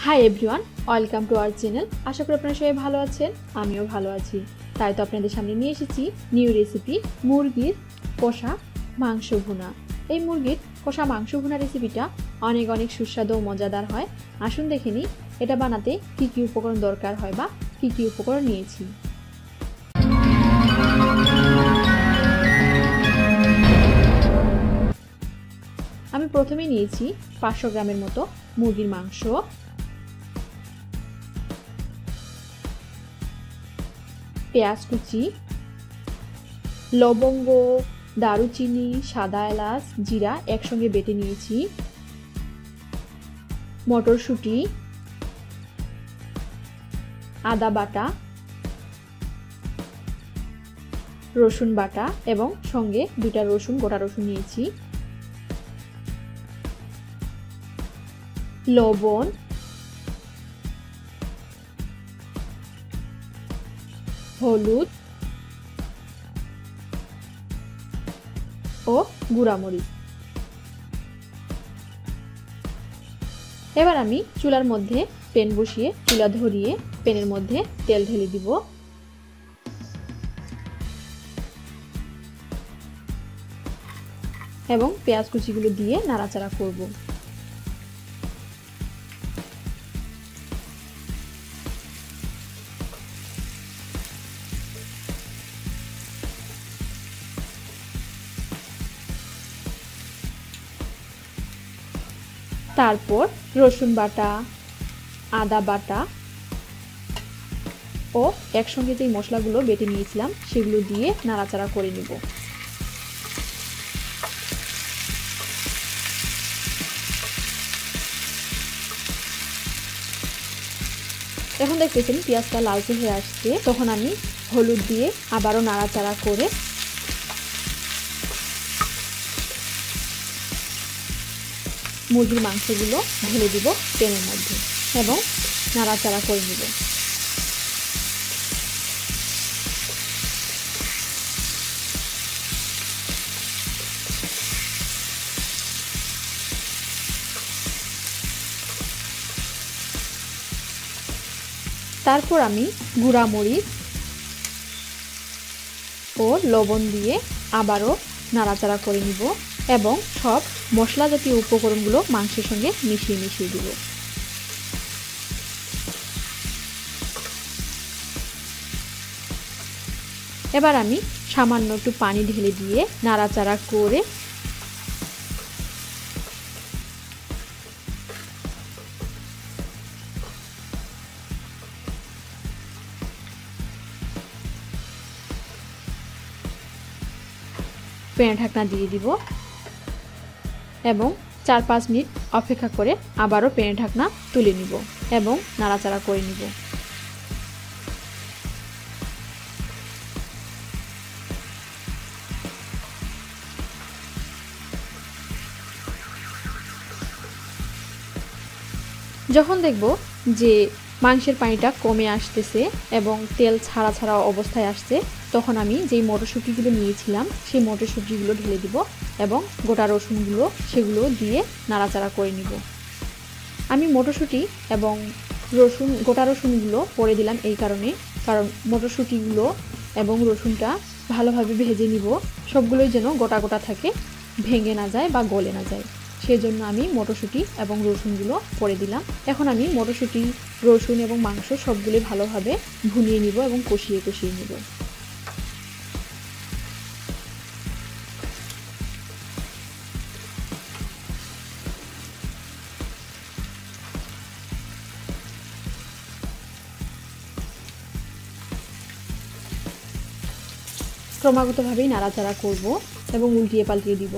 High everyone, welcome to our channel. আশা করি আপনারা সবাই ভালো আছেন, আমিও ভালো আছি। তাই তো আপনাদের সামনে নিয়ে এসেছি নিউ রেসিপি মুরগির কষা মাংস ভুনা। এই মুরগির কষা মাংস ভুনা রেসিপিটা অনেক অনেক সুস্বাদু ও মজাদার হয়। আসুন দেখে নিই এটা বানাতে কী কী উপকরণ দরকার হয় বা কী কী উপকরণ নিয়েছি। আমি প্রথমে নিয়েছি 500 গ্রামের মতো মুরগির মাংস, পেঁয়াজ কুচি, লবঙ্গ, দারুচিনি, সাদা এলাচ, জিরা একসঙ্গে বেটে নিয়েছি, মটরশুঁটি, আদা বাটা, রসুন বাটা এবং সঙ্গে 2টা রসুন, গোটা রসুন নিয়েছি, লবণ, হলুদ ও গুঁড়ামরিচ। এবার আমি চুলার মধ্যে প্যান বসিয়ে চুলা ধরিয়ে প্যানের মধ্যে তেল ঢেলে দিব। এবং পেঁয়াজ কুচিগুলো দিয়ে নাড়াচাড়া করব। তারপর রসুন বাটা, আদা বাটা ও একসঙ্গে যে মশলাগুলো বেটে নিয়েছিলাম সেগুলো দিয়ে নাড়াচাড়া করে নিব। এখন দেখতেছেন পেঁয়াজটা লালচে হয়ে আসছে, তখন আমি হলুদ দিয়ে আবারও নাড়াচাড়া করে মুরগির মাংসগুলো ঢেলে দিব প্যানের মধ্যে এবং নাড়াচাড়া করে নিব। তারপর আমি গুঁড়া মরিচ ও লবণ দিয়ে আবারও নাড়াচাড়া করে নিব এবং সব মশলা জাতীয় উপকরণগুলো মাংসের সঙ্গে মিশিয়ে দিব। এবার আমি সামান্য একটু পানি ঢেলে দিয়ে নাড়াচাড়া করে প্যানে ঢাকনা দিয়ে দিব এবং 4-5 মিনিট অপেক্ষা করে আবারও প্যানে ঢাকনা তুলে নিব এবং নাড়াচাড়া করে নিব। যখন দেখব যে মাংসের পানিটা কমে আসতেছে এবং তেল ছাড়া ছাড়া অবস্থায় আসছে, তখন আমি যেই মটরশুঁটিগুলো নিয়েছিলাম সেই মটরশুঁটিগুলো ঢেলে দিব এবং গোটা রসুনগুলো সেগুলো দিয়ে নাড়াচাড়া করে নিব। আমি মটরশুঁটি এবং গোটা রসুনগুলো পরে দিলাম এই কারণে, কারণ মটরশুঁটিগুলো এবং রসুনটা ভালোভাবে ভেজে নিব, সবগুলোই যেন গোটা গোটা থাকে, ভেঙে না যায় বা গলে না যায়। সেজন্য আমি মটরশুঁটি এবং রসুনগুলো পরে দিলাম। এখন আমি মটরশুঁটি, রসুন এবং মাংস সবগুলো ভালোভাবে ভুনিয়ে নিব এবং কষিয়ে নিব। ক্রমাগতভাবেই নাড়াচাড়া করব এবং উল্টিয়ে পাল্টিয়ে দিব।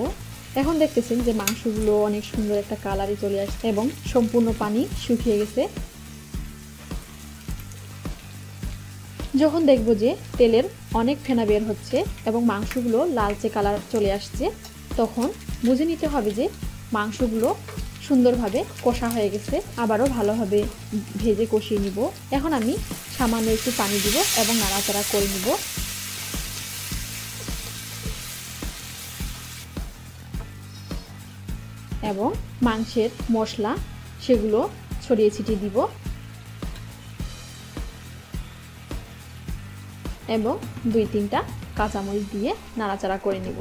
এখন দেখতেছেন যে মাংসগুলো অনেক সুন্দর একটা কালারে চলে আসছে এবং সম্পূর্ণ পানি শুকিয়ে গেছে। যখন দেখব যে তেলের অনেক ফেনা বের হচ্ছে এবং মাংসগুলো লালচে কালার চলে আসছে, তখন বুঝে নিতে হবে যে মাংসগুলো সুন্দরভাবে কষা হয়ে গেছে। আবারও ভালোভাবে ভেজে কষিয়ে নিব। এখন আমি সামান্য একটু পানি দিব এবং নাড়াচাড়া করে নিব। এবং মাংসের মশলা সেগুলো ছড়িয়ে ছিটিয়ে দিব এবং 2-3টা কাঁচামরিচ দিয়ে নাড়াচাড়া করে নিব।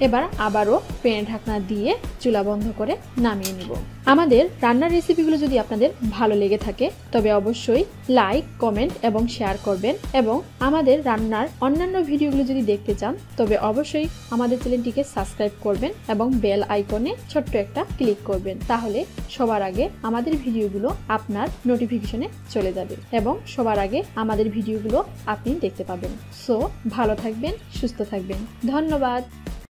এবার আবারও প্যানে ঢাকনা দিয়ে চুলা বন্ধ করে নামিয়ে নিব। আমাদের রান্নার রেসিপিগুলো যদি আপনাদের ভালো লেগে থাকে তবে অবশ্যই লাইক, কমেন্ট এবং শেয়ার করবেন এবং আমাদের রান্নার অন্যান্য ভিডিওগুলো যদি দেখতে চান তবে অবশ্যই আমাদের চ্যানেলটিকে সাবস্ক্রাইব করবেন এবং বেল আইকনে ছোট্ট একটা ক্লিক করবেন। তাহলে সবার আগে আমাদের ভিডিওগুলো আপনার নোটিফিকেশনে চলে যাবে এবং সবার আগে আমাদের ভিডিওগুলো আপনি দেখতে পাবেন। সো ভালো থাকবেন, সুস্থ থাকবেন। ধন্যবাদ।